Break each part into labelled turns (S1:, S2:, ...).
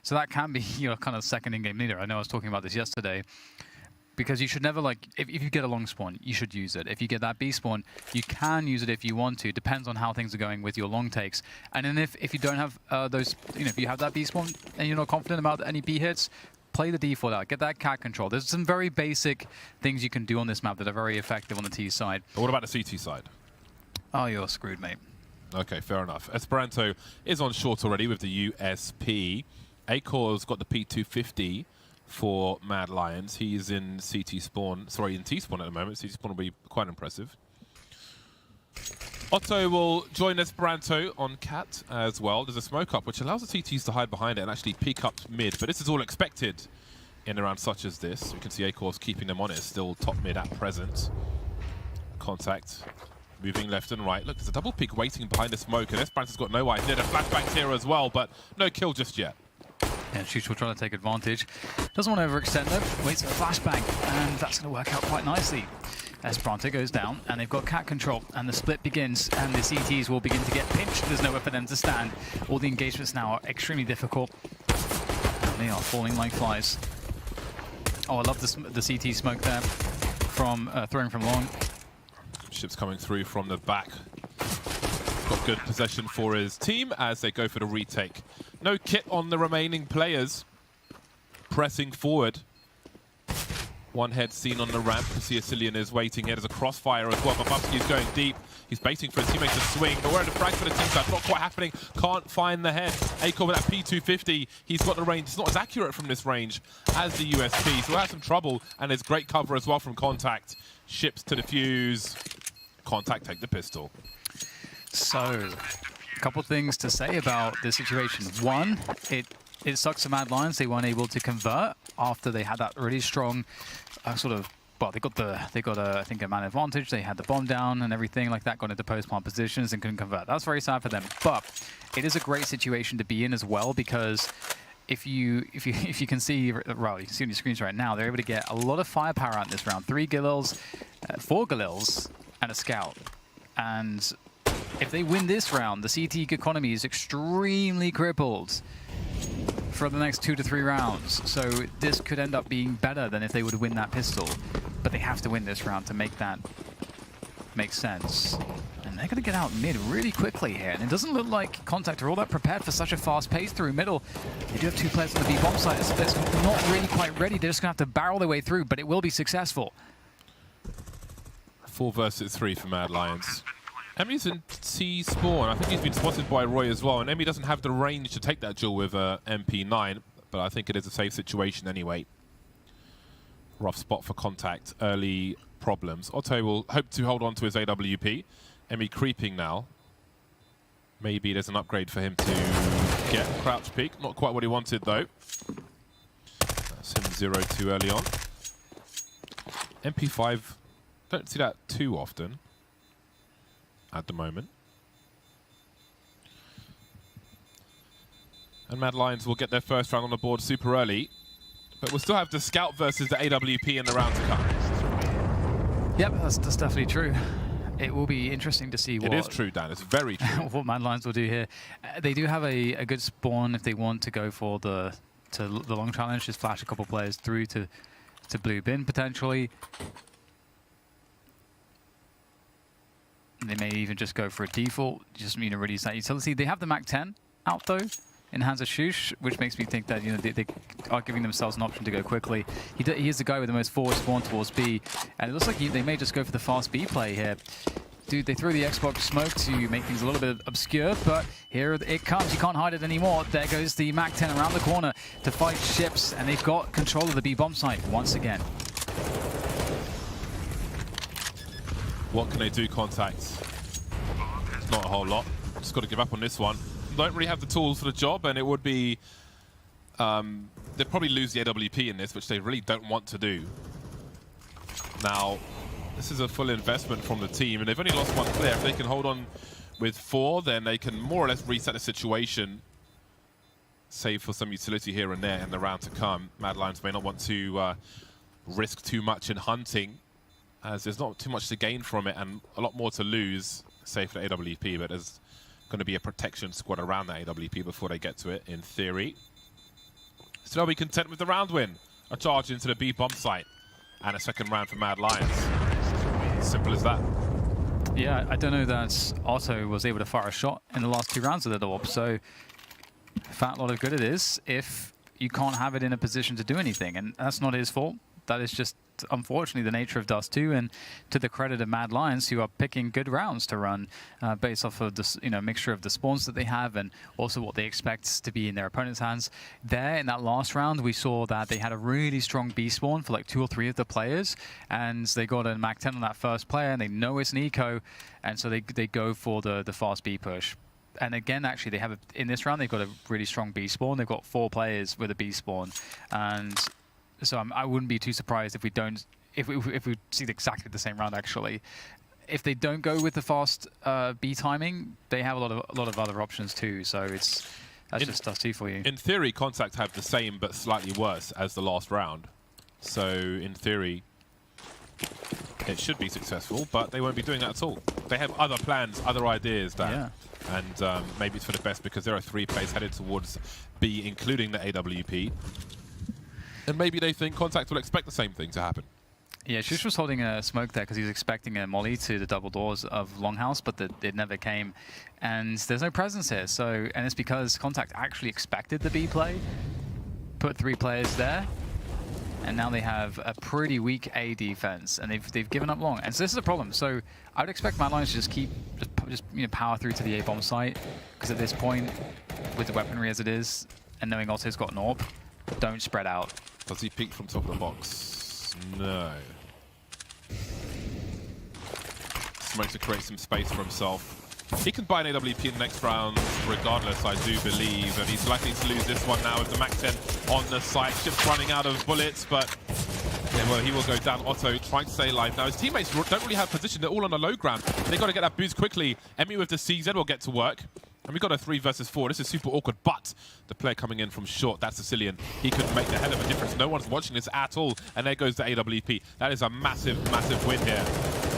S1: So that can be your kind of second in-game leader. I know I was talking about this yesterday. Because you should never, like, if you get a long spawn, you should use it. If you get that B spawn, you can use it if you want to. Depends on how things are going with your long takes. And then if you don't have those, if you have that B spawn and you're not confident about any B hits, play the default out. Get that cat control. There's some very basic things you can do on this map that are very effective on the T side.
S2: But what about the CT side?
S1: Oh, you're screwed, mate.
S2: Okay, fair enough. Esperanto is on short already with the USP. Acor's got the P250. For Mad Lions. He's in CT spawn, sorry, in T spawn at the moment. CT spawn will be quite impressive. Otto will join Esperanto on Cat as well. There's a smoke up, which allows the CTs to hide behind it and actually peek up mid. But this is all expected in a round such as this. You can see Acor's keeping them on it, still top mid at present. c0ntact moving left and right. Look, there's a double peek waiting behind the smoke, and Esperanto's got no idea. The flashback's here as well, but no kill just yet.
S1: Yeah, Shush will try to take advantage. Doesn't want to overextend though. Waits for the flashbang, and that's going to work out quite nicely. Esperanto goes down, and they've got cat control, and the split begins, and the CTs will begin to get pinched. There's nowhere for them to stand. All the engagements now are extremely difficult, and they are falling like flies. Oh, I love the CT smoke there from throwing from long.
S2: Ships coming through from the back. Got good possession for his team as they go for the retake. No kit on the remaining players. Pressing forward. One head seen on the ramp. c0ntact is waiting here. There's a crossfire as well. Babowski's going deep. He's baiting for his teammates to swing. But where are the frags for the team side? Not quite happening. Can't find the head. Acor with that P250. He's got the range. It's not as accurate from this range as the USP. So we'll have some trouble. And there's great cover as well from c0ntact. Ships to defuse. c0ntact take the pistol.
S1: So, a couple of things to say about this situation. One, it sucks to Mad Lions. They weren't able to convert after they had that really strong well, they got I think a man advantage. They had the bomb down and everything like that, got into post-plant positions and couldn't convert. That's very sad for them. But it is a great situation to be in as well, because if you can see, well, you can see on your screens right now, they're able to get a lot of firepower out in this round. 3 Galils, 4 Galils, and a scout. And if they win this round, the CT economy is extremely crippled for the next 2 to 3 rounds. So this could end up being better than if they would win that pistol. But they have to win this round to make that make sense. And they're going to get out mid really quickly here. And it doesn't look like c0ntact are all that prepared for such a fast pace through middle. They do have 2 players on the B-bomb side. It's not really quite ready. They're just going to have to barrel their way through, but it will be successful.
S2: 4 versus 3 for Mad Lions. Emmy's in C spawn. I think he's been spotted by Roy as well, and Emmy doesn't have the range to take that duel with MP9, but I think it is a safe situation anyway. Rough spot for c0ntact, early problems. Otto will hope to hold on to his AWP. Emmy creeping now. Maybe there's an upgrade for him to get. Crouch peek, not quite what he wanted though. That's him 0 too early on. MP5, don't see that too often at the moment. And Mad Lions will get their first round on the board super early, but we'll still have the scout versus the AWP in the round to come.
S1: Yep, that's definitely true. It will be interesting to see what...
S2: It is true, Dan. It's very true.
S1: what Mad Lions will do here. They do have a good spawn if they want to go for the long challenge. Just flash a couple players through to blue bin, potentially. They may even just go for a default, just release that utility. They have the Mac-10 out though, in hands of Shush, which makes me think that they are giving themselves an option to go quickly. He is the guy with the most forward spawn towards B, and it looks like they may just go for the fast B play here. Dude, they threw the Xbox smoke to make things a little bit obscure, but here it comes. You can't hide it anymore. There goes the Mac-10 around the corner to fight ships, and they've got control of the B bomb site once again.
S2: What can they do, c0ntact? Not a whole lot. Just got to give up on this one. Don't really have the tools for the job, and it would be... they'd probably lose the AWP in this, which they really don't want to do. Now, this is a full investment from the team, and they've only lost 1 player. If they can hold on with 4, then they can more or less reset the situation, save for some utility here and there in the round to come. Mad Lions may not want to risk too much in hunting, as there's not too much to gain from it and a lot more to lose, save for the AWP, but there's going to be a protection squad around that AWP before they get to it, in theory. Still be content with the round win. A charge into the B bomb site. And a second round for Mad Lions. Simple as that.
S1: Yeah, I don't know that Otto was able to fire a shot in the last 2 rounds of the AWP, so fat lot of good it is if you can't have it in a position to do anything, and that's not his fault. That is just, unfortunately, the nature of Dust 2, and to the credit of Mad Lions, who are picking good rounds to run based off of this, mixture of the spawns that they have and also what they expect to be in their opponent's hands. There, in that last round, we saw that they had a really strong B spawn for like 2 or 3 of the players, and they got a Mac 10 on that first player, and they know it's an eco, and so they go for the fast B push. And again, actually, they have in this round, they've got a really strong B spawn. They've got 4 players with a B spawn, and so I wouldn't be too surprised if we don't, if we see exactly the same round. Actually, if they don't go with the fast B timing, they have a lot of other options too. So that's just Dust 2 for you.
S2: In theory, c0ntact have the same but slightly worse as the last round. So in theory, it should be successful, but they won't be doing that at all. They have other plans, other ideas, Dan.
S1: Yeah.
S2: And maybe it's for the best because there are 3 players headed towards B, including the AWP. And maybe they think c0ntact will expect the same thing to happen.
S1: Yeah, Shush was holding a smoke there because he was expecting a molly to the double doors of Longhouse, but it never came. And there's no presence here, and it's because c0ntact actually expected the B play, put 3 players there, and now they have a pretty weak A defense, and they've given up long. And so this is a problem. So I would expect Mad Lions to just power through to the A bomb site, because at this point, with the weaponry as it is, and knowing Otto's got an AWP, don't spread out.
S2: Does he peek from top of the box? No. Smokes to create some space for himself. He can buy an AWP in the next round regardless, I do believe, and he's likely to lose this one now with the Mac 10 on the site. Ship's running out of bullets, but yeah, well, he will go down. Otto trying to stay alive. Now, his teammates don't really have position. They're all on the low ground. They've got to get that boost quickly. Emmy with the CZ will get to work. And we've got a 3 versus 4. This is super awkward, but the player coming in from short, that's c0n. He could make the hell of a difference. No one's watching this at all, and there goes the AWP. That is a massive, massive win here.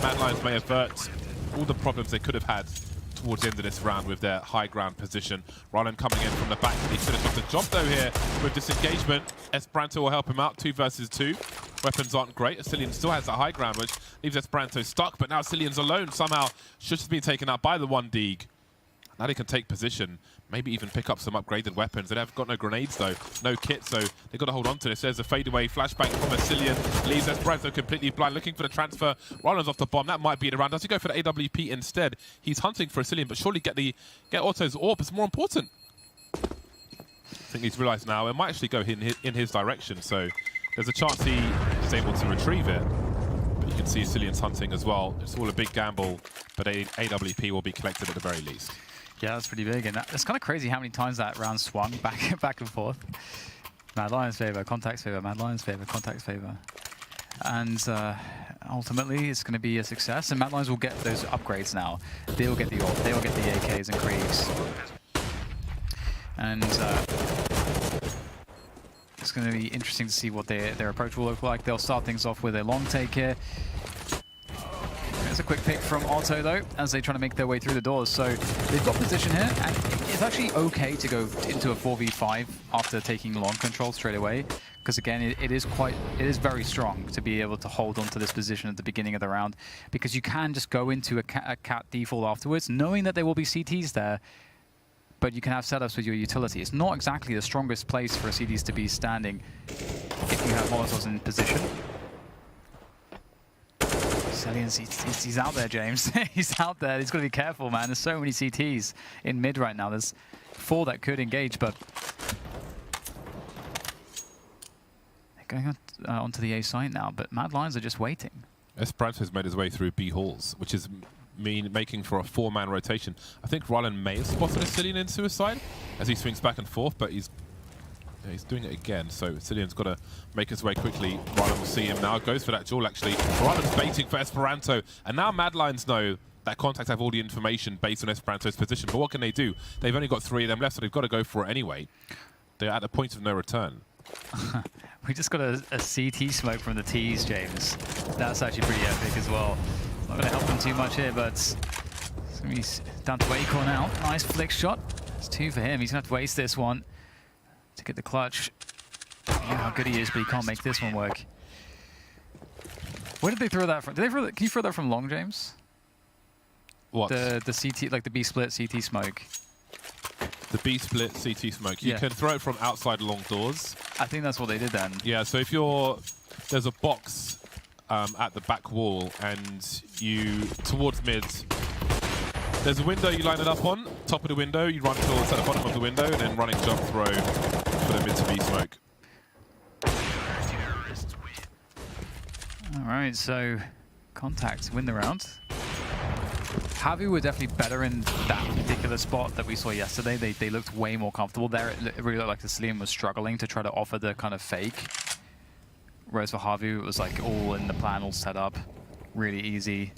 S2: Mad Lions may avert all the problems they could have had towards the end of this round with their high ground position. Roland coming in from the back. He finished off the job, though, here with disengagement. Esperanto will help him out, 2 versus 2. Weapons aren't great. c0n still has the high ground, which leaves Esperanto stuck, but now c0n's alone. Somehow, should have been taken out by the 1 Deeg. Now they can take position, maybe even pick up some upgraded weapons. They have got no grenades, though, no kit, so they've got to hold on to this. There's a fadeaway flashbang from c0n. Leaves Esperanto completely blind, looking for the transfer. Roland's off the bomb. That might be it around. Does he go for the AWP instead? He's hunting for c0n, but surely get Otto's AWP. It's more important. I think he's realised now it might actually go in his direction, so there's a chance he is able to retrieve it. But you can see c0n's hunting as well. It's all a big gamble, but AWP will be collected at the very least.
S1: Yeah, that's pretty big, and it's kind of crazy how many times that round swung back and forth. Mad Lions favor, c0ntact favor, Mad Lions favor, c0ntact favor. And ultimately, it's going to be a success, and Mad Lions will get those upgrades now. They'll get the AWP, they'll get the AKs and Kriegs. And it's going to be interesting to see what their approach will look like. They'll start things off with a long take here. There's a quick pick from Otto, though, as they try to make their way through the doors. So they've got position here, and it's actually okay to go into a 4v5 after taking long control straight away, because again, it is very strong to be able to hold on to this position at the beginning of the round, because you can just go into a cat default afterwards, knowing that there will be CTs there, but you can have setups with your utility. It's not exactly the strongest place for CTs to be standing if you have Molotovs in position. c0n's, he's out there, James. He's out there. He's got to be careful, man. There's so many CTs in mid right now. There's 4 that could engage, but they're going onto the A site now. But Mad Lions are just waiting.
S2: Esperanto's made his way through B halls, which is making for a 4-man rotation. I think Roland may have spotted a c0n in suicide as he swings back and forth, but he's doing it again, so c0n's got to make his way quickly. Roland will see him now. Goes for that duel, actually. Roland's baiting for Esperanto, and now Mad Lions know that c0ntact have all the information based on Esperanto's position, but what can they do? They've only got 3 of them left, so they've got to go for it anyway. They're at a point of no return.
S1: We just got a CT smoke from the T's, James. That's actually pretty epic as well. Not going to help them too much here, but it's going to be down to Acorn now. Nice flick shot. It's 2 for him. He's going to have to waste this one to get the clutch. You know how good he is, but he can't make this one work. Where did they throw that from? Did they throw that, can you throw that from long, James?
S2: What?
S1: The CT, like the B split CT smoke.
S2: The B split CT smoke. You can throw it from outside long doors.
S1: I think that's what they did then.
S2: Yeah, so if there's a box at the back wall, and you, towards mid, there's a window you line it up on, top of the window, you run towards the bottom of the window, and then running jump throw for the mid to B smoke.
S1: Alright, so c0ntact win the round. Javi were definitely better in that particular spot that we saw yesterday. They looked way more comfortable there. It really looked like the c0ntact was struggling to try to offer the kind of fake. Whereas for Javi, it was like all in the plan, all set up. Really easy.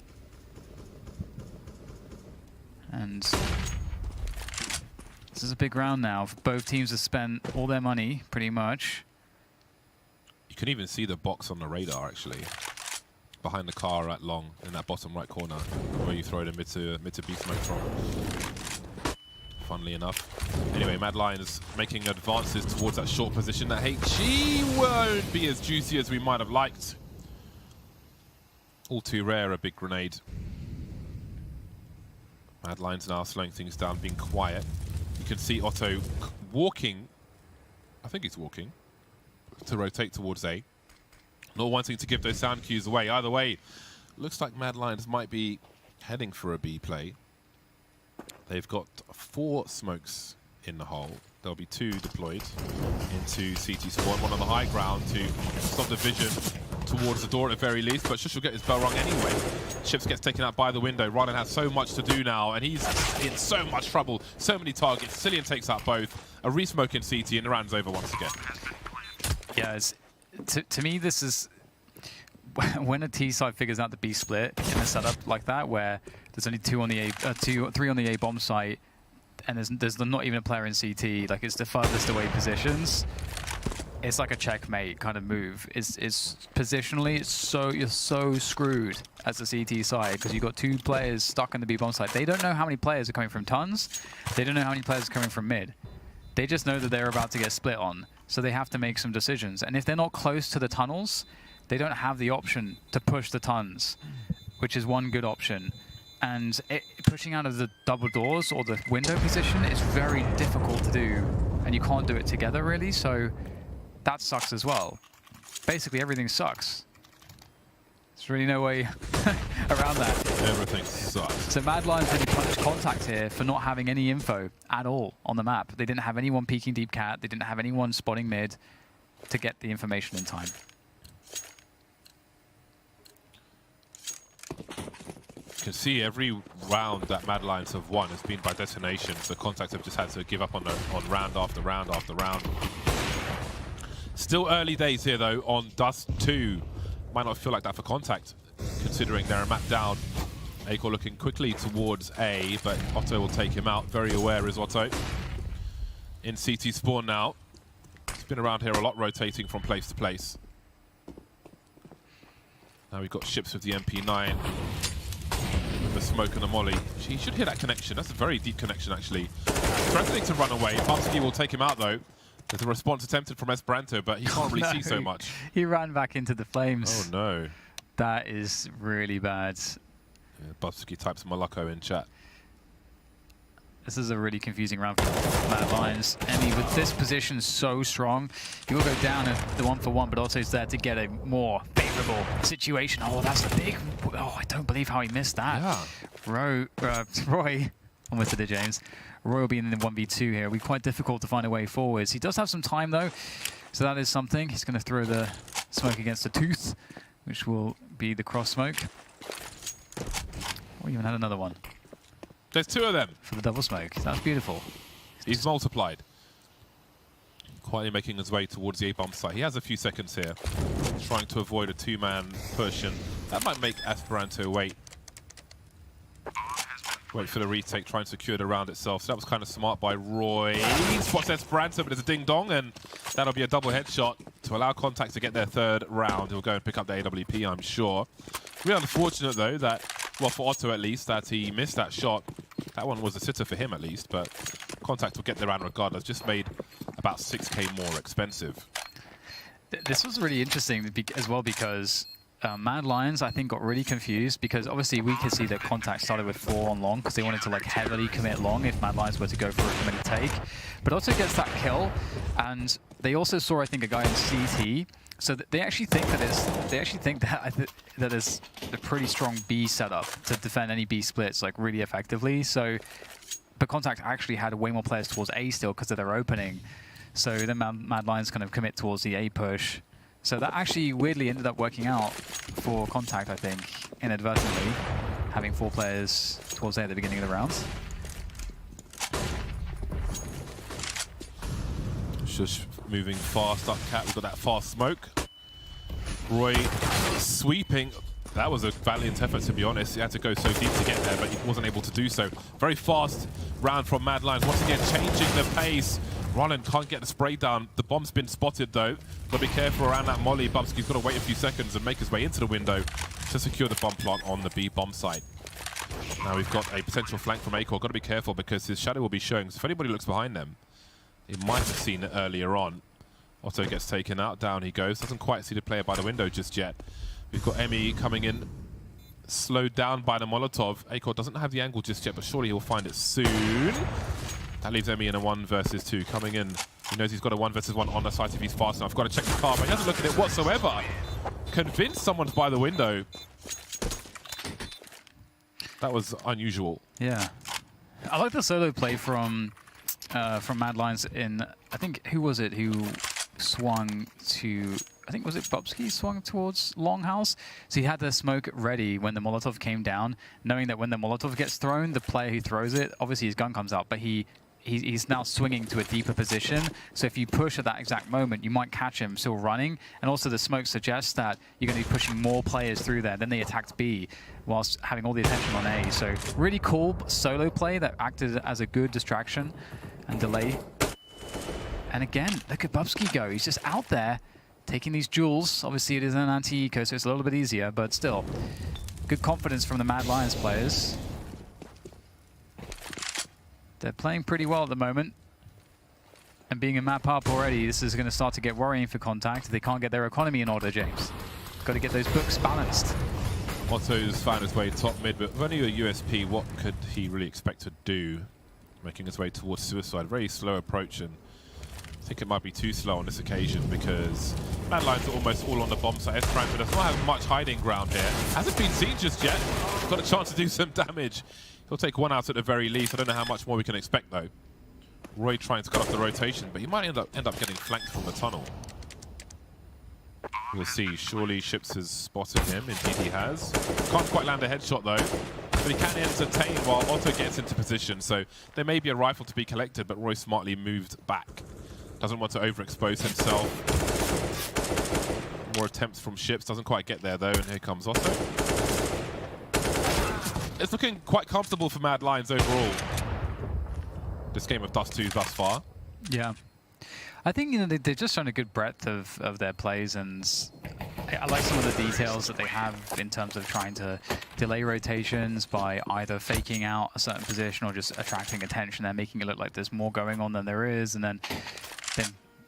S1: And this is a big round now. Both teams have spent all their money, pretty much.
S2: You can even see the box on the radar, actually. Behind the car at long, in that bottom right corner, where you throw the mid to B smoke from. Funnily enough. Anyway, Mad Lions making advances towards that short position. That HE won't be as juicy as we might have liked. All too rare, a big grenade. Mad Lions now slowing things down, being quiet. You can see Otto walking. I think he's walking to rotate towards A. Not wanting to give those sound cues away. Either way, looks like Mad Lions might be heading for a B play. They've got 4 smokes in the hole. There'll be 2 deployed into CT spawn, one on the high ground to stop the vision towards the door at the very least, but Shush will get his bell rung anyway. Ships gets taken out by the window. Rylan has so much to do now, and he's in so much trouble. So many targets. c0ntact takes out both. A re-smoke in CT, and the round's over once again.
S1: Yeah, to me, this is when a T side figures out the B split in a setup like that, where there's only 3 on the A bomb site, and there's not even a player in CT. Like, it's the furthest away positions. It's like a checkmate kind of move. It's positionally, you're so screwed as a CT side because you've got 2 players stuck in the B bomb site. They don't know how many players are coming from tons. They don't know how many players are coming from mid. They just know that they're about to get split on. So they have to make some decisions. And if they're not close to the tunnels, they don't have the option to push the tons, which is one good option. And pushing out of the double doors or the window position is very difficult to do. And you can't do it together, really. So that sucks as well. Basically, everything sucks. There's really no way around that.
S2: Everything sucks.
S1: So Mad Lions really punished c0ntact here for not having any info at all on the map. They didn't have anyone peeking deep cat. They didn't have anyone spotting mid to get the information in time.
S2: You can see every round that Mad Lions have won has been by destination. So c0ntact have just had to give up on round after round after round. Still early days here, though, on Dust 2. Might not feel like that for c0ntact, considering they're a map down. Acor looking quickly towards A, but Otto will take him out. Very aware is Otto. In CT spawn now. He's been around here a lot, rotating from place to place. Now we've got Ships with the MP9. With the smoke and the molly. He should hear that connection. That's a very deep connection, actually. Threatening to run away. Bubsky will take him out, though. There's a response attempted from Esperanto, but he can't really see so much.
S1: He ran back into the flames.
S2: Oh, no.
S1: That is really bad.
S2: Yeah, Bubsky types Moloko in chat.
S1: This is a really confusing round for Mad Lions. Emmy, with this position so strong, he will go down at the 1-for-1, but also is there to get a more favorable situation. Oh, that's a big... Oh, I don't believe how he missed that.
S2: Yeah.
S1: Roy, almost did it, James. Roy will be in the 1v2 here. It'll be quite difficult to find a way forwards. He does have some time, though, so that is something. He's going to throw the smoke against the tooth, which will be the cross smoke. We even had another one.
S2: There's 2 of them.
S1: For the double smoke. That's beautiful.
S2: He's multiplied. Quietly making his way towards the A-bomb site. He has a few seconds here. Trying to avoid a 2-man push, and that might make Esperanto wait. Wait for the retake, try and secure the round itself. So that was kind of smart by Roy. He spots Esperanto, but there's a ding-dong, and that'll be a double headshot to allow c0ntact to get their 3rd round. He'll go and pick up the AWP, I'm sure. Really unfortunate, though, that, well, for Otto at least, that he missed that shot. That one was a sitter for him, at least, but c0ntact will get the round regardless. Just made about 6k more expensive.
S1: This was really interesting as well because Mad Lions, I think, got really confused because obviously we could see that Contact started with 4 on long because they wanted to like heavily commit long if Mad Lions were to go for a committed take. But also gets that kill, and they also saw, I think, a guy in CT. So they actually think that it's a pretty strong B setup to defend any B splits like really effectively. So, but Contact actually had way more players towards A still because of their opening. So then Mad Lions kind of commit towards the A push. So that actually weirdly ended up working out for Contact, I think, inadvertently, having 4 players towards A at the beginning of the rounds.
S2: Just moving fast up Cat. We've got that fast smoke. Roy sweeping. That was a valiant effort, to be honest. He had to go so deep to get there, but he wasn't able to do so. Very fast round from Mad Lions. Once again, changing the pace. Roland can't get the spray down. The bomb's been spotted, though. Got to be careful around that molly. Bubsky's got to wait a few seconds and make his way into the window to secure the bomb plant on the B bomb site. Now we've got a potential flank from Acor. Got to be careful because his shadow will be showing. So if anybody looks behind them, he might have seen it earlier on. Otto gets taken out. Down he goes. Doesn't quite see the player by the window just yet. We've got Emmy coming in, slowed down by the Molotov. Acor doesn't have the angle just yet, but surely he'll find it soon. That leaves Emmy in a 1 versus 2. Coming in. He knows he's got a 1 versus 1 on the site if he's fast enough. Got to check the car, but he doesn't look at it whatsoever. Convinced someone's by the window. That was unusual.
S1: Yeah. I like the solo play from Mad Lions in, I think, who was it who swung to, I think, was it Bubsky swung towards Longhouse? So he had the smoke ready when the Molotov came down, knowing that when the Molotov gets thrown, the player who throws it, obviously his gun comes out, but he's now swinging to a deeper position. So if you push at that exact moment, you might catch him still running. And also the smoke suggests that you're going to be pushing more players through there. Then they attacked B whilst having all the attention on A. So really cool solo play that acted as a good distraction and delay. And again, look at Bubsky go. He's just out there taking these duels. Obviously it is an anti-eco, so it's a little bit easier, but still good confidence from the Mad Lions players. They're playing pretty well at the moment. And being a map up already, this is going to start to get worrying for Contact. They can't get their economy in order, James. Got to get those books balanced.
S2: Otto's found his way top mid, but with only a USP, what could he really expect to do? Making his way towards suicide. Very slow approach, and I think it might be too slow on this occasion because Mad Lions are almost all on the bomb site. Esperanza does not have much hiding ground here. Hasn't been seen just yet. Got a chance to do some damage. He'll take 1 out at the very least. I don't know how much more we can expect, though. Roy trying to cut off the rotation, but he might end up getting flanked from the tunnel. We'll see. Surely Ships has spotted him. Indeed he has. Can't quite land a headshot, though. But he can entertain while Otto gets into position. So there may be a rifle to be collected, but Roy smartly moved back. Doesn't want to overexpose himself. More attempts from Ships. Doesn't quite get there, though. And here comes Otto. It's looking quite comfortable for Mad Lions overall. This game of Dust 2 thus far.
S1: Yeah. I think, you know, they're just showing a good breadth of their plays, and I like some of the details that they have in terms of trying to delay rotations by either faking out a certain position or just attracting attention and making it look like there's more going on than there is, and then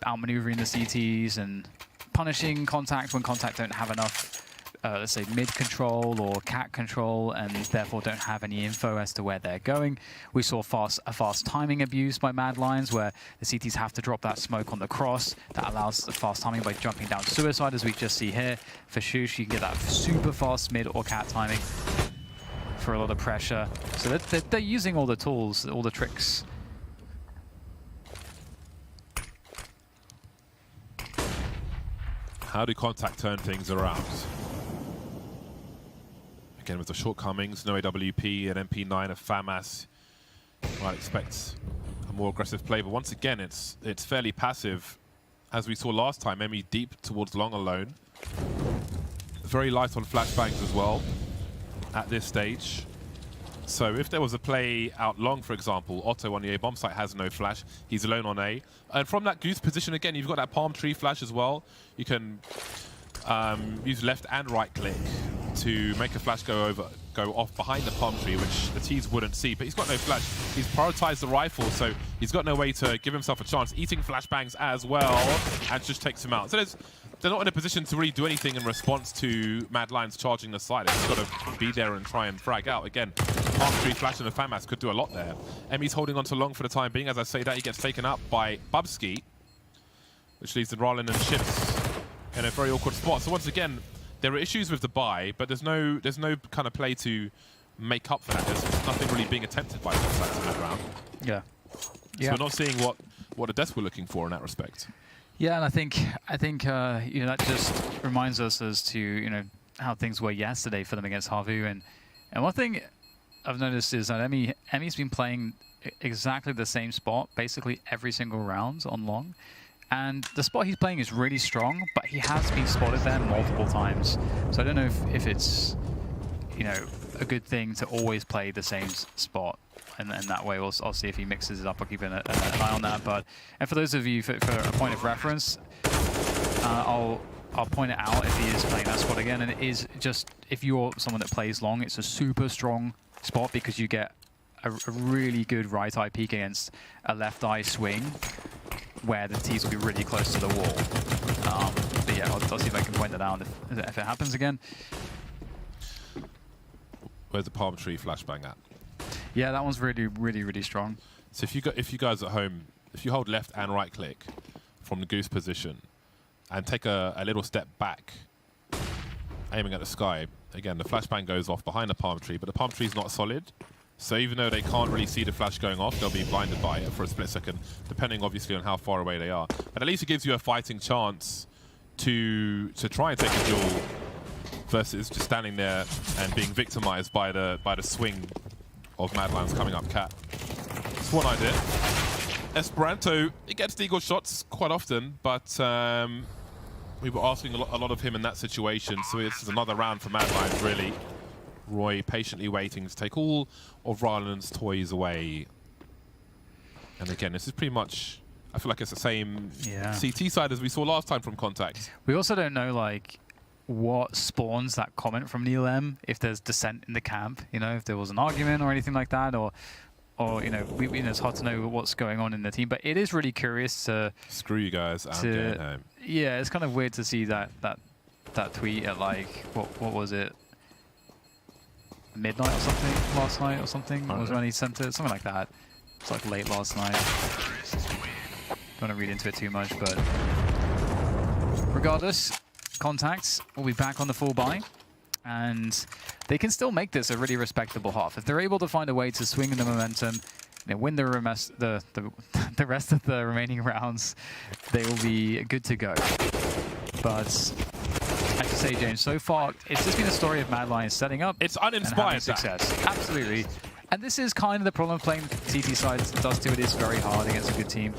S1: outmaneuvering the CTs and punishing Contact when Contact don't have enough, let's say, mid control or cat control, and therefore don't have any info as to where they're going. We saw a fast timing abuse by Mad Lions, where the CTs have to drop that smoke on the cross. That allows the fast timing by jumping down suicide, as we just see here. For Shush, you can get that super fast mid or cat timing for a lot of pressure. So they're using all the tools, all the tricks.
S2: How do Contact turn things around? Again, with the shortcomings, no AWP, an MP9, a FAMAS. Might expect a more aggressive play, but once again, it's fairly passive. As we saw last time, Emmy deep towards long alone. Very light on flashbangs as well at this stage. So if there was a play out long, for example, Otto on the A bomb site has no flash. He's alone on A. And from that goose position, again, you've got that palm tree flash as well. You can use left and right click to make a flash go over go off behind the palm tree, which the T's wouldn't see, but he's got no flash. He's prioritized the rifle, so he's got no way to give himself a chance. Eating flashbangs as well, and just takes him out. So they're not in a position to really do anything in response to Mad Lions charging the side. They've just got to be there and try and frag out. Again, palm tree flash and the FAMAS could do a lot there. Emmy's holding on to long for the time being. As I say that, he gets taken out by Bubsky, which leaves the Rollin and Ships in a very awkward spot. So once again, there are issues with the buy, but there's no kind of play to make up for that. There's nothing really being attempted by both sides in that round.
S1: Yeah.
S2: So we're not seeing what the desk were looking for in that respect.
S1: Yeah, and I think you know, that just reminds us as to, you know, how things were yesterday for them against Havu. And one thing I've noticed is that Emmy's been playing exactly the same spot basically every single round on long. And the spot he's playing is really strong, but he has been spotted there multiple times. So I don't know if it's, you know, a good thing to always play the same spot. And that way, I'll see if he mixes it up. I'll keep an eye on that. And for those of you, for a point of reference, I'll point it out if he is playing that spot again. And it is just, if you're someone that plays long, it's a super strong spot because you get a really good right eye peek against a left eye swing, where the T's will be really close to the wall. But yeah, I'll see if I can point that out if it happens again.
S2: Where's the palm tree flashbang at?
S1: Yeah, that one's really, really, really strong.
S2: So if you guys at home, if you hold left and right click from the goose position and take a little step back, aiming at the sky, again, the flashbang goes off behind the palm tree, but the palm tree is not solid. So even though they can't really see the flash going off, they'll be blinded by it for a split second, depending obviously on how far away they are. But at least it gives you a fighting chance to try and take a duel versus just standing there and being victimized by the swing of Mad Lions coming up cat. That's one idea. Esperanto, he gets the eagle shots quite often, but we were asking a lot of him in that situation, so this is another round for Mad Lions, really. Roy patiently waiting to take all of Ryland's toys away. And again, this is pretty much, I feel like it's the same CT side as we saw last time from c0ntact.
S1: We also don't know, like, what spawns that comment from Neil M, if there's dissent in the camp, you know, if there was an argument or anything like that, or you know, it's hard to know what's going on in the team. But it is really curious to... Screw
S2: you guys, I'm getting home.
S1: Yeah, it's kind of weird to see that tweet at, like, what was it? Midnight or something last night or something was when he sent it, something like that. It's like late last night. Don't want to read into it too much, but regardless, c0ntact will be back on the full buy, and they can still make this a really respectable half if they're able to find a way to swing in the momentum. You know, win the rest of the remaining rounds, they will be good to go. But I have to say, James, so far, it's just been a story of Mad Lions setting up.
S2: It's uninspired
S1: success. Absolutely. And this is kind of the problem playing CT side does too. It is very hard against a good team.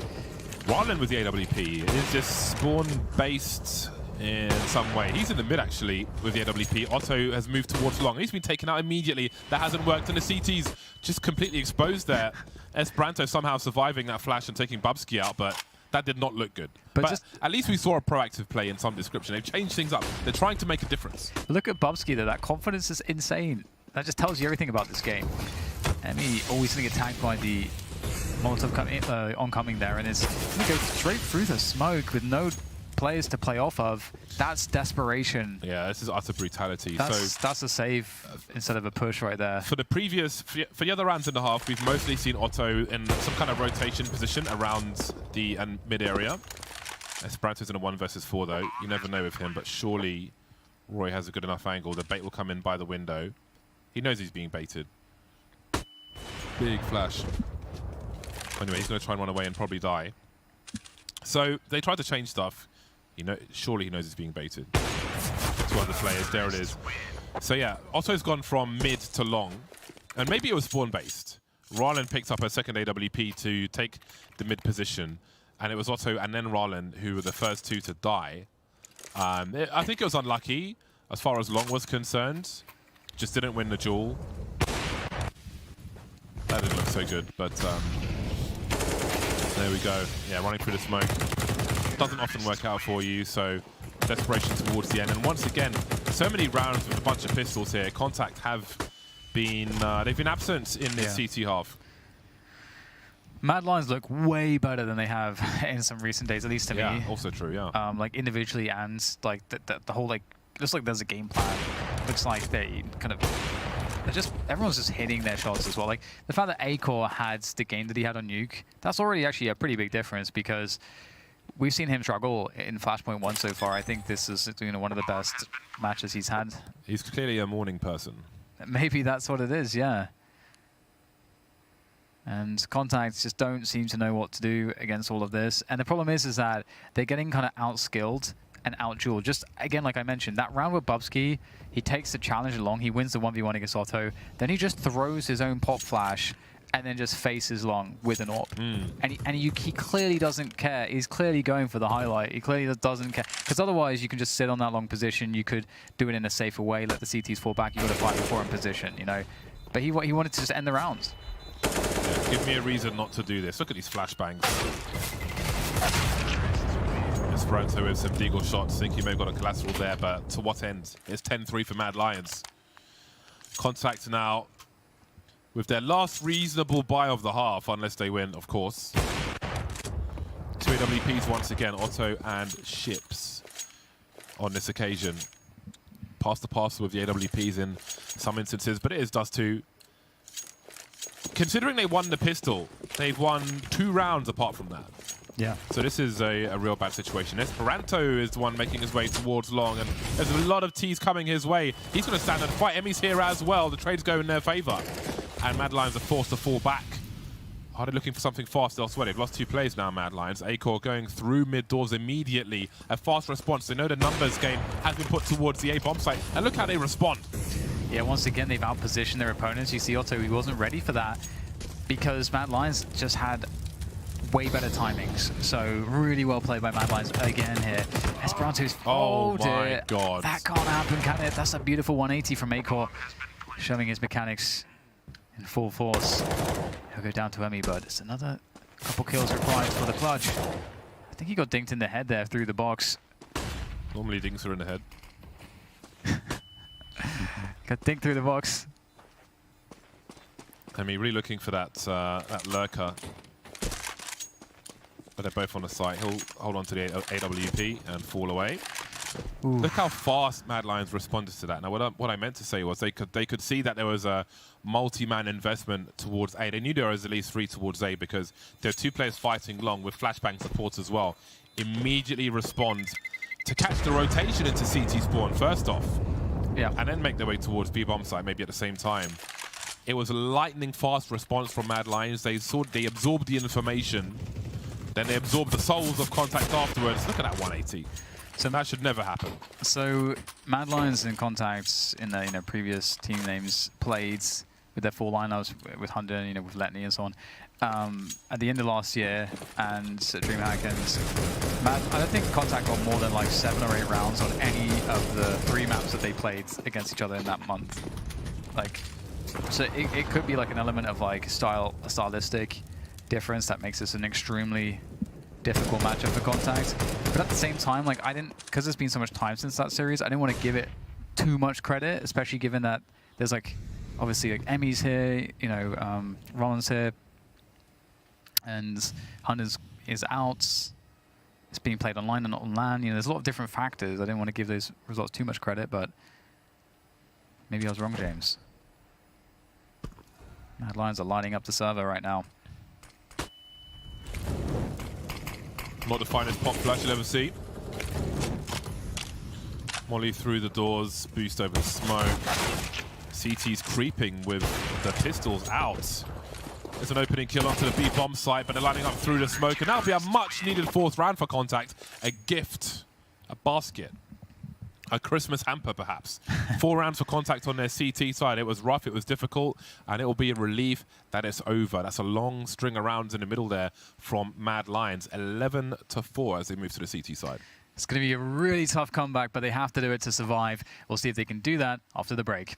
S2: Ryland with the AWP, it is just spawn-based in some way. He's in the mid, actually, with the AWP. Otto has moved towards long. He's been taken out immediately. That hasn't worked, and the CT's just completely exposed there. Esperanto somehow surviving that flash and taking Bubsky out, but that did not look good. But at least we saw a proactive play in some description. They've changed things up. They're trying to make a difference.
S1: Look at Bubsky, though. That confidence is insane. That just tells you everything about this game. And he always going to get tagged by the Molotov oncoming there, and it's going to go straight through the smoke with no players to play off of. That's desperation.
S2: Yeah, this is utter brutality.
S1: That's a save instead of a push right there.
S2: For the other rounds in the half, we've mostly seen Otto in some kind of rotation position around the mid area. Esperanto's in a 1 versus 4 though. You never know with him, but surely Roy has a good enough angle. The bait will come in by the window. He knows he's being baited. Big flash. Anyway, he's going to try and run away and probably die. So they tried to change stuff. Surely he knows he's being baited. 2 other players, there it is. So yeah, Otto's gone from mid to long. And maybe it was spawn-based. Ryland picked up a second AWP to take the mid position. And it was Otto and then Ryland who were the first 2 to die. I think it was unlucky as far as long was concerned. Just didn't win the duel. That didn't look so good, but there we go. Yeah, running through the smoke. Doesn't often work out for you, so desperation towards the end. And once again, so many rounds with a bunch of pistols here. c0ntact have been absent in this CT half.
S1: Mad Lions look way better than they have in some recent days, at least to me.
S2: Yeah, also true, yeah.
S1: Like individually and like the whole like, looks like there's a game plan. Looks like they kind of, everyone's just hitting their shots as well. Like the fact that a0r had the game that he had on Nuke, that's already actually a pretty big difference because we've seen him struggle in Flashpoint 1 so far. I think this is one of the best matches he's had.
S2: He's clearly a morning person.
S1: Maybe that's what it is, yeah. And c0ntact just don't seem to know what to do against all of this. And the problem is that they're getting kind of outskilled and outdueled. Just, again, like I mentioned, that round with Bubsky, he takes the challenge along, he wins the 1v1 against Otto, then he just throws his own pop flash and then just faces long with an AWP. And he clearly doesn't care. He's clearly going for the highlight. He clearly doesn't care. Because otherwise, you can just sit on that long position. You could do it in a safer way, let the CTs fall back. You've got to fight before in position, you know. But he wanted to just end the round.
S2: Yeah, give me a reason not to do this. Look at these flashbangs. Esperanto with some deagle shots. Think he may have got a collateral there, but to what end? It's 10-3 for Mad Lions. c0ntact now with their last reasonable buy of the half, unless they win, of course. 2 AWPs once again, Otto and Ships on this occasion. Pass the parcel with the AWPs in some instances, but it is Dust2. Considering they won the pistol, they've won 2 rounds apart from that.
S1: Yeah.
S2: So this is a real bad situation. Esperanto is the one making his way towards long, and there's a lot of T's coming his way. He's going to stand and fight. Emmy's here as well. The trades go in their favor. And Mad Lions are forced to fall back. Are they looking for something fast elsewhere? They've lost 2 players now, Mad Lions. a0r going through mid doors immediately. A fast response. They know the numbers game has been put towards the A bomb site. And look how they respond. Yeah,
S1: once again, they've outpositioned their opponents. You see Otto, he wasn't ready for that because Mad Lions just had way better timings. So really well played by Mad Lions again here. Esperanto's...
S2: Oh my God.
S1: That can't happen, can it? That's a beautiful 180 from a0r, showing his mechanics in full force. He'll go down to Emmy, but it's another couple kills required for the clutch. I think he got dinked in the head there through the box.
S2: Normally dinks are in the head.
S1: Got dinked through the box.
S2: Emmy really looking for that lurker. But they're both on the site. He'll hold on to the AWP and fall away. Ooh. Look how fast Mad Lions responded to that. Now, what I meant to say was they could see that there was a multi-man investment towards A. They knew there was at least 3 towards A because there are 2 players fighting long with flashbang support as well. Immediately respond to catch the rotation into CT spawn first off.
S1: Yeah.
S2: And then make their way towards B bomb site maybe at the same time. It was a lightning fast response from Mad Lions. They absorbed the information. Then they absorbed the souls of c0ntact afterwards. Look at that 180. So that should never happen.
S1: So Mad Lions and c0ntact in their previous team names played with their 4 lineups with Hunter, with Letney and so on. At the end of last year and DreamHack and I don't think c0ntact got more than like 7 or 8 rounds on any of the 3 maps that they played against each other in that month. Like, so it could be like an element of like a stylistic difference that makes this an extremely difficult matchup for c0ntact. But at the same time, like because there's been so much time since that series, I didn't want to give it too much credit, especially given that there's like obviously like Emmy's here, Rollins here, and Hunters is out. It's being played online and not on LAN. There's a lot of different factors. I didn't want to give those results too much credit, but maybe I was wrong, James. Mad Lions are lining up the server right now.
S2: Not the finest pop flash you'll ever see. Molly through the doors, boost over the smoke. CT's creeping with the pistols out. There's an opening kill onto the B bomb site, but they're lining up through the smoke, and that'll be a much needed 4th round for c0ntact. A gift, a basket, a Christmas hamper perhaps. 4 rounds for c0ntact on their CT side. It was rough, it was difficult, and it will be a relief that it's over. That's a long string of rounds in the middle there from Mad Lions. 11-4 as they move to the CT side.
S1: It's going to be a really tough comeback, but they have to do it to survive. We'll see if they can do that after the break.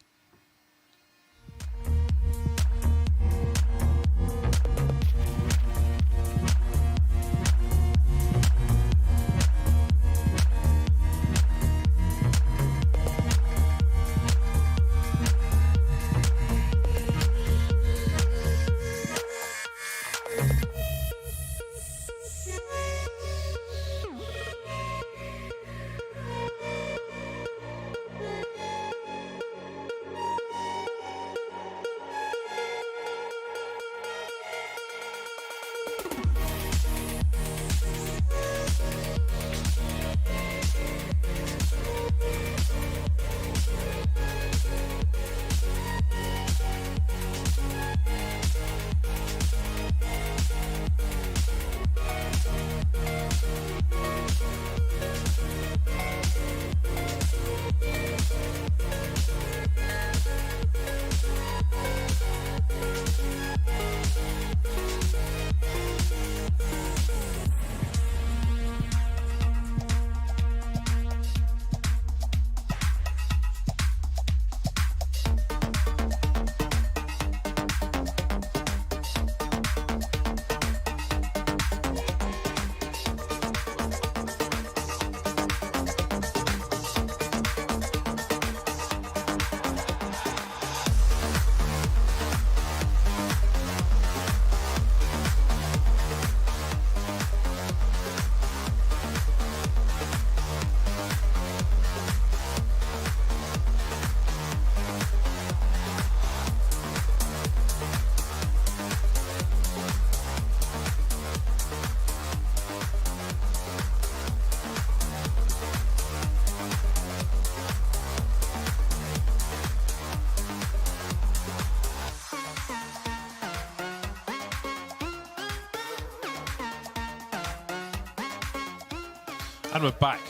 S2: And we're back.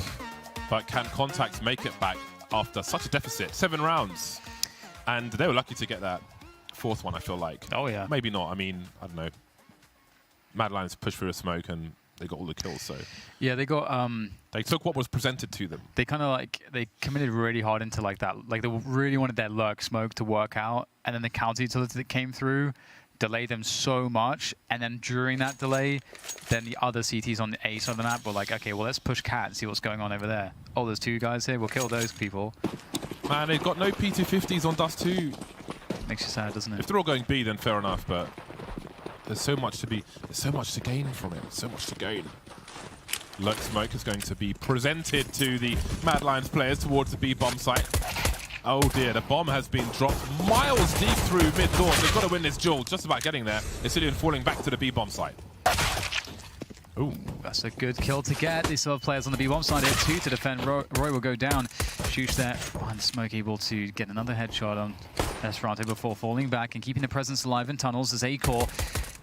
S2: But can c0ntact make it back after such a deficit? 7 rounds. And they were lucky to get that 4th one, I feel like.
S1: Oh, yeah.
S2: Maybe not. I mean, I don't know. Mad Lions pushed through a smoke and they got all the kills, so...
S1: Yeah, they got...
S2: they took what was presented to them.
S1: They kind of like... They committed really hard into like that. Like, they really wanted their lurk smoke to work out. And then the counter utility that came through delayed them so much. And then during that delay, then the other CTs on the A side of the map were like, okay, well, let's push cat and see what's going on over there. Oh, there's 2 guys here. We'll kill those people.
S2: Man, they've got no P250s on Dust 2.
S1: Makes you sad, doesn't it?
S2: If they're all going B, then fair enough, but there's so much to gain from it. So much to gain. Lurk smoke is going to be presented to the Mad Lions players towards the B bomb site. Oh dear, the bomb has been dropped miles deep through mid-door. They've got to win this duel, just about getting there. c0n falling back to the B bomb site. Ooh.
S1: That's a good kill to get. These other players on the B bomb side here, 2 to defend. Roy will go down. Shoosh there behind the smoke, able to get another headshot on c0ntact before falling back and keeping the presence alive in tunnels as a0r.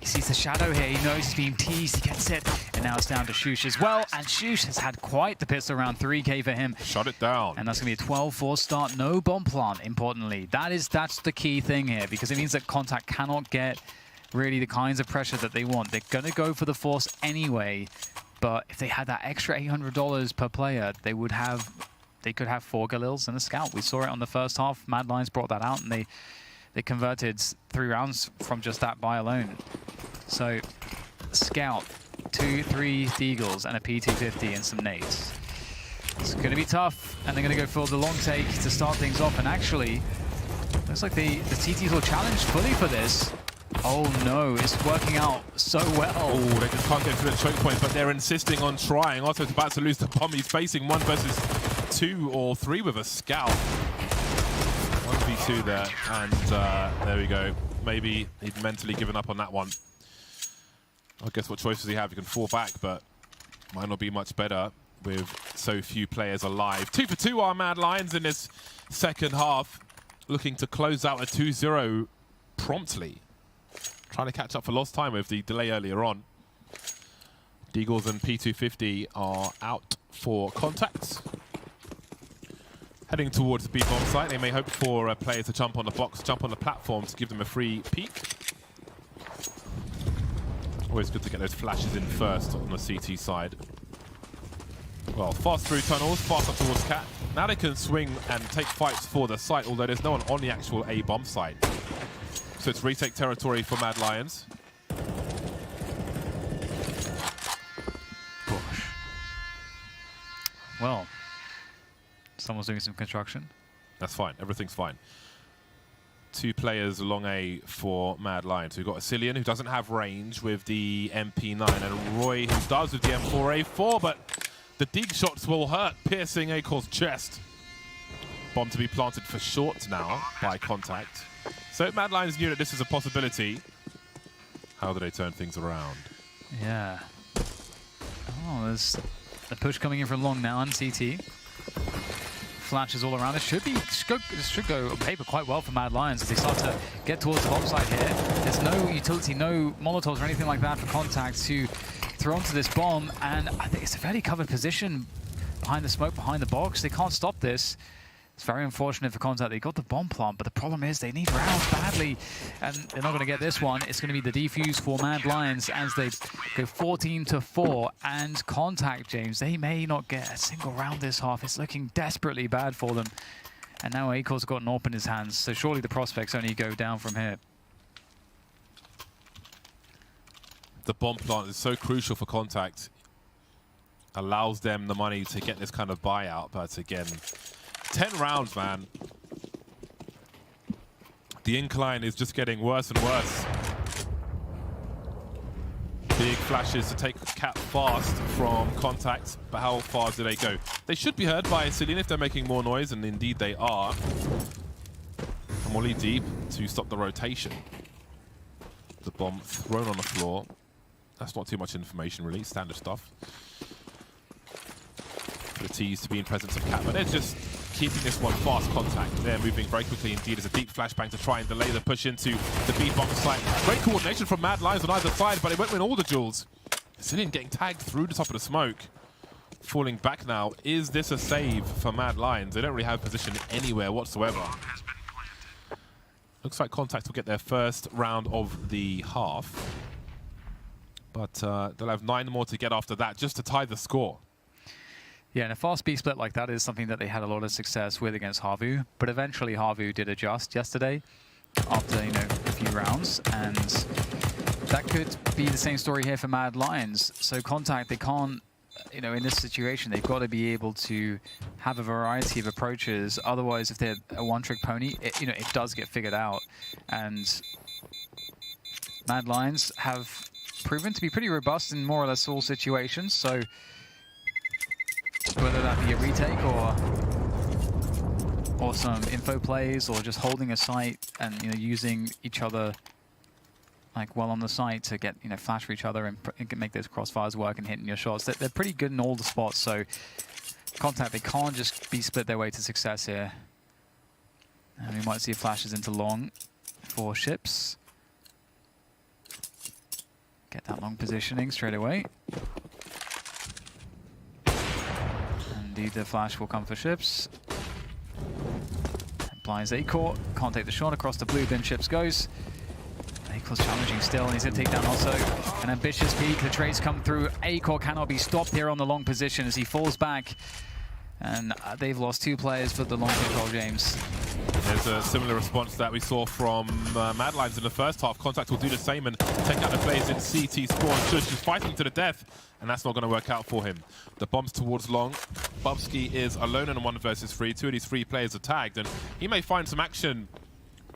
S1: He sees the shadow here, he knows he's being teased, he gets it, and now it's down to Shoosh as well, and Shoosh has had quite the pistol round, 3k for him.
S2: Shut it down.
S1: And that's going to be a 12-4 start, no bomb plant, importantly. That's the key thing here, because it means that c0ntact cannot get really the kinds of pressure that they want. They're going to go for the force anyway, but if they had that extra $800 per player, they could have 4 Galils and a scout. We saw it on the first half. Mad Lions brought that out, and they converted 3 rounds from just that buy alone. So, scout, 2-3 deagles, and a P250 and some nades. It's going to be tough, and they're going to go for the long take to start things off. And actually, looks like the TTs will challenge fully for this. Oh no, it's working out so well.
S2: Oh, they just can't get to the choke point, but they're insisting on trying. Also, it's about to lose the bomb. He's facing 1 versus 2 or 3 with a scout. 1v2 there, and there we go. Maybe he'd mentally given up on that one. I guess what choice does he have? He can fall back, but might not be much better with so few players alive. 2 for 2 are Mad Lions in this second half, looking to close out a 2-0 promptly. Trying to catch up for lost time with the delay earlier on. Deagles and P250 are out for c0ntact. Heading towards the B bomb site, they may hope for players to jump on the box, jump on the platform to give them a free peek. Always good to get those flashes in first on the CT side. Well, fast through tunnels, fast up towards cat. Now they can swing and take fights for the site, although there's no one on the actual A bomb site. So it's retake territory for Mad Lions.
S1: Gosh. Well, someone's doing some construction.
S2: That's fine. Everything's fine. 2 players along A for Mad Lions. We've got c0n, who doesn't have range with the MP9, and Roy, who does with the M4A4, but the dig shots will hurt, piercing a0r's chest. Bomb to be planted for short now by c0ntact. So Mad Lions knew that this is a possibility. How do they turn things around?
S1: Yeah. Oh, there's a push coming in from long now on CT. Flashes all around. This should go on paper quite well for Mad Lions as they start to get towards the bomb site here. There's no utility, no Molotovs or anything like that for c0ntact to throw onto this bomb, and I think it's a fairly covered position behind the smoke, behind the box. They can't stop this. It's very unfortunate for c0ntact. They got the bomb plant, but the problem is they need rounds badly, and they're not going to get this one. It's going to be the defuse for Mad Lions as they go 14-4, and c0ntact, James, they may not get a single round this half. It's looking desperately bad for them, and now a0r's got an AWP in his hands, so surely the prospects only go down from here.
S2: The bomb plant is so crucial for c0ntact. Allows them the money to get this kind of buyout, but again, 10 rounds, man. The incline is just getting worse and worse. Big flashes to take cat fast from c0ntact, but how far do they go? They should be heard by c0n if they're making more noise, and indeed they are. Molly deep to stop the rotation. The bomb thrown on the floor. That's not too much information, really. Standard stuff. The tease to be in presence of cat, but they're just keeping this one fast c0ntact. They're moving very quickly indeed as a deep flashbang to try and delay the push into the B bomb site. Great coordination from Mad Lions on either side, but it won't win all the duels. c0n getting tagged through the top of the smoke. falling back now. Is this a save for Mad Lions? They don't really have position anywhere whatsoever. Looks like c0ntact will get their first round of the half. But they'll have 9 more to get after that just to tie the score.
S1: Yeah, and a fast B split like that is something that they had a lot of success with against Havu. But eventually Havu did adjust yesterday after, a few rounds. And that could be the same story here for Mad Lions. So c0ntact, they can't, in this situation, they've got to be able to have a variety of approaches. Otherwise, if they're a one-trick pony, it does get figured out. And Mad Lions have proven to be pretty robust in more or less all situations. So whether that be a retake or some info plays or just holding a site and using each other well on the site to get flash for each other and make those crossfires work and hitting your shots. They're pretty good in all the spots. So c0ntact, they can't just be split their way to success here. And we might see flashes into long for ships. Get that long positioning straight away. Indeed, the flash will come for ships. Applies A-core, can't take the shot across the blue bin, ships goes. A-core's challenging still, and he's going to take down also an ambitious peak. The trades come through. A-core cannot be stopped here on the long position as he falls back. And they've lost 2 players for the long control, James.
S2: There's a similar response that we saw from Mad Lions in the first half. c0ntact will do the same and take out the players in CT Spawn. Shush is fighting to the death, and that's not going to work out for him. The bombs towards long. Bubsky is alone in a 1 versus 3. 2 of these 3 players are tagged, and he may find some action.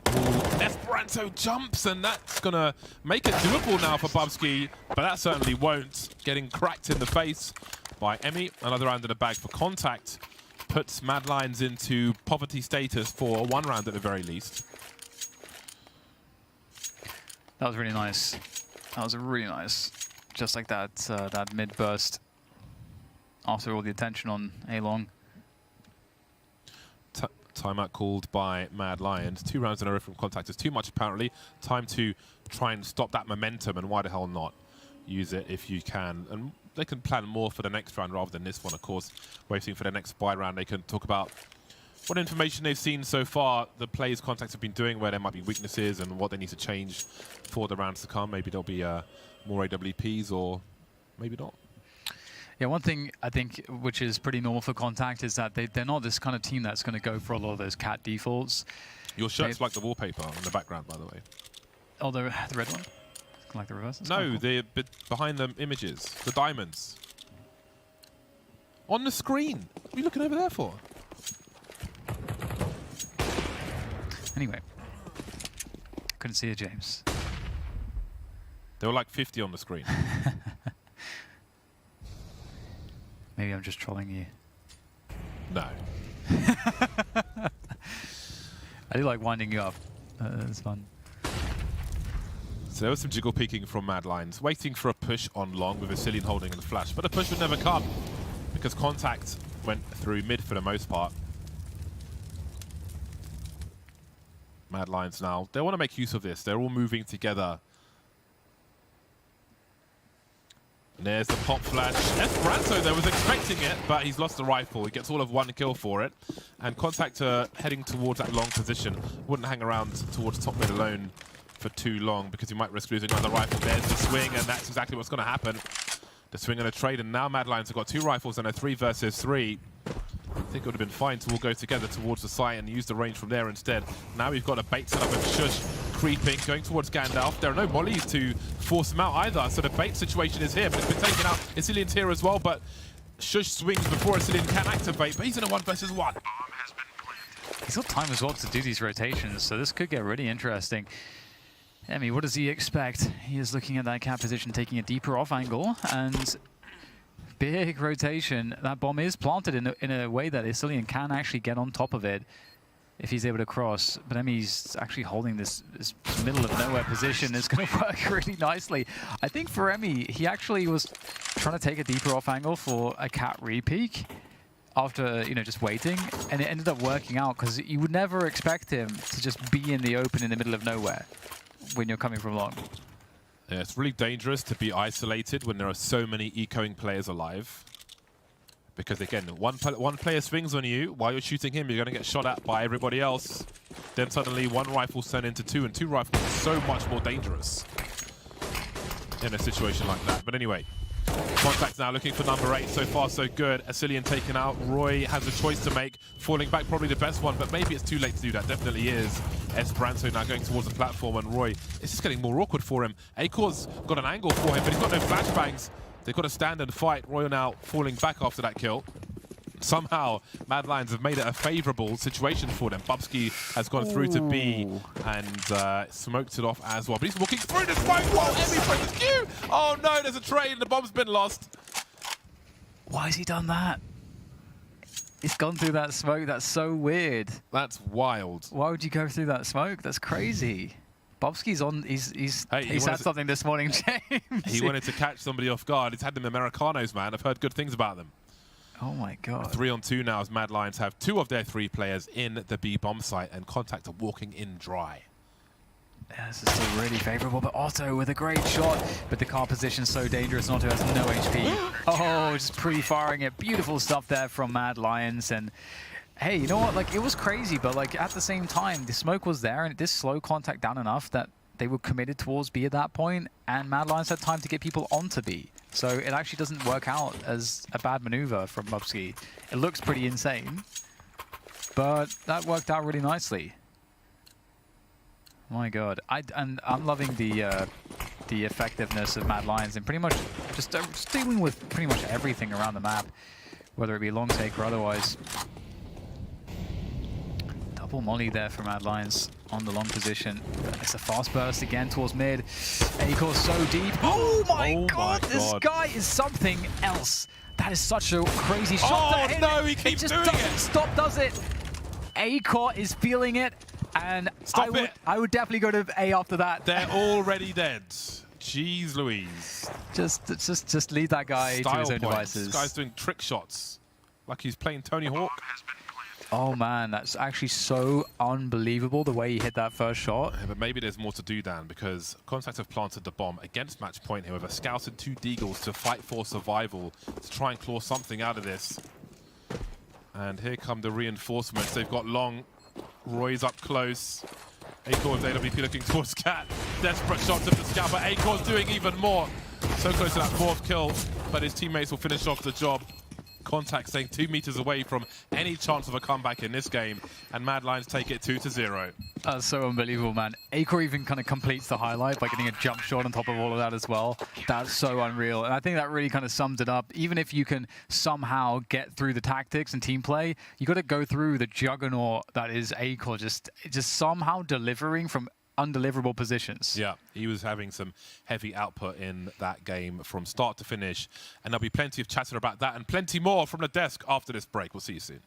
S2: Ooh, Esperanto jumps, and that's going to make it doable now for Bubsky, but that certainly won't. Getting cracked in the face by Emmy. Another round in the bag for c0ntact. Puts Mad Lions into poverty status for 1 round at the very least.
S1: That was really nice. That was really nice. Just like that, that mid burst after all the attention on A-Long.
S2: Timeout called by Mad Lions. 2 rounds in a row from c0ntact is too much apparently. Time to try and stop that momentum, and why the hell not? Use it if you can. And they can plan more for the next round rather than this one, of course. Waiting for the next buy round, they can talk about what information they've seen so far, the plays c0ntact have been doing, where there might be weaknesses and what they need to change for the rounds to come. Maybe there'll be more AWPs, or maybe not.
S1: Yeah, one thing I think which is pretty normal for c0ntact is that they're not this kind of team that's going to go for a lot of those cat defaults.
S2: Your shirt's like the wallpaper in the background, by the way.
S1: Oh, the red one? Like the reverse? That's
S2: no,
S1: cool.
S2: the behind the images, the diamonds. On the screen. What are you looking over there for?
S1: Anyway. Couldn't see it, James.
S2: There were like 50 on the screen.
S1: Maybe I'm just trolling you.
S2: No.
S1: I do like winding you up. It's fun.
S2: So there was some jiggle peeking from Mad Lions, waiting for a push on long with Vasilian holding the flash. But the push would never come because c0ntact went through mid for the most part. Mad Lions now, they want to make use of this. They're all moving together. And there's the pop flash. Esperanto, though, was expecting it, but he's lost the rifle. He gets all of 1 kill for it. And c0ntact are heading towards that long position. Wouldn't hang around towards top mid alone for too long because he might risk losing another rifle. There's the swing, and that's exactly what's going to happen. The swing and a trade, and now Mad Lions have got 2 rifles and a 3 versus 3. I think it would have been fine to all go together towards the site and use the range from there instead. Now we've got a bait set up with Shush creeping, going towards Gandalf. There are no mollies to force him out either, so the bait situation is here, but it's been taken out. Isilian's here as well, but Shush swings before Isilian can activate, but he's in a 1 versus 1.
S1: He's got time as well to do these rotations, so this could get really interesting. Emmy, what does he expect? He is looking at that cat position, taking a deeper off angle, and big rotation. That bomb is planted in a way that Isilian can actually get on top of it if he's able to cross. But Emmy's actually holding this middle of nowhere position. It's going to work really nicely. I think for Emmy, he actually was trying to take a deeper off angle for a cat repeak after, just waiting, and it ended up working out because you would never expect him to just be in the open in the middle of nowhere when you're coming from long.
S2: Yeah, it's really dangerous to be isolated when there are so many ecoing players alive. Because again, one player swings on you while you're shooting him, you're going to get shot at by everybody else. Then suddenly one rifle's turned into two, and two rifles is so much more dangerous in a situation like that. But anyway, c0ntact now looking for number 8. So far, so good. c0n taken out. Roy has a choice to make. Falling back, probably the best one, but maybe it's too late to do that. Definitely is. Esperanto now going towards the platform, and Roy, it's just getting more awkward for him. Akor's got an angle for him, but he's got no flashbangs. They've got to stand and fight. Roy now falling back after that kill. Somehow, Mad Lions have made it a favourable situation for them. Bubsky has gone through to B and smoked it off as well. But he's walking through the smoke while Emmy presses Q. Oh no, there's a trade. The bomb's been lost.
S1: Why has he done that? He's gone through that smoke. That's so weird.
S2: That's wild.
S1: Why would you go through that smoke? That's crazy. Bobsky's on. He's had something this morning, James.
S2: He wanted to catch somebody off guard. He's had them Americanos, man. I've heard good things about them.
S1: Oh my god.
S2: 3-on-2 now as Mad Lions have 2 of their 3 players in the B bomb site, and c0ntact are walking in dry.
S1: Yeah, this is still really favourable, but Otto with a great shot. But the car position's so dangerous, and Otto has no HP. Oh, just pre-firing it. Beautiful stuff there from Mad Lions. And hey, you know what? Like, it was crazy, but like at the same time, the smoke was there, and it did slow c0ntact down enough that they were committed towards B at that point, and Mad Lions had time to get people onto B. So it actually doesn't work out as a bad maneuver from Bubsky. It looks pretty insane, but that worked out really nicely. My god, I'm loving the effectiveness of Mad Lions and pretty much just dealing with pretty much everything around the map, whether it be long take or otherwise. Double molly there for Mad Lions on the long position. It's a fast burst again towards mid. Akor's so deep. Oh my god, this guy is something else. That is such a crazy shot.
S2: Oh no, he keeps doing it.
S1: Doesn't stop, does it? Akor is feeling it, and I would definitely go to A after that.
S2: They're already dead. Jeez Louise.
S1: Just leave that guy to his own devices.
S2: This guy's doing trick shots like he's playing Tony Hawk.
S1: Oh man, that's actually so unbelievable the way he hit that first shot.
S2: Yeah, but maybe there's more to do, Dan, because c0ntact have planted the bomb against match point here with a scout and 2 deagles to fight for survival, to try and claw something out of this. And here come the reinforcements. They've got long. Roy's up close. Akor with AWP looking towards Cat. Desperate shots of the scout, but Akor's doing even more. So close to that 4th kill, but his teammates will finish off the job. c0ntact staying 2 meters away from any chance of a comeback in this game, and Mad Lions take it 2-0.
S1: That's so unbelievable, man. Akor even kind of completes the highlight by getting a jump shot on top of all of that as well. That's so unreal, and I think that really kind of sums it up. Even if you can somehow get through the tactics and team play, you got to go through the juggernaut that is Akor, just somehow delivering from undeliverable positions.
S2: Yeah, he was having some heavy output in that game from start to finish, and there'll be plenty of chatter about that and plenty more from the desk after this break. We'll see you soon.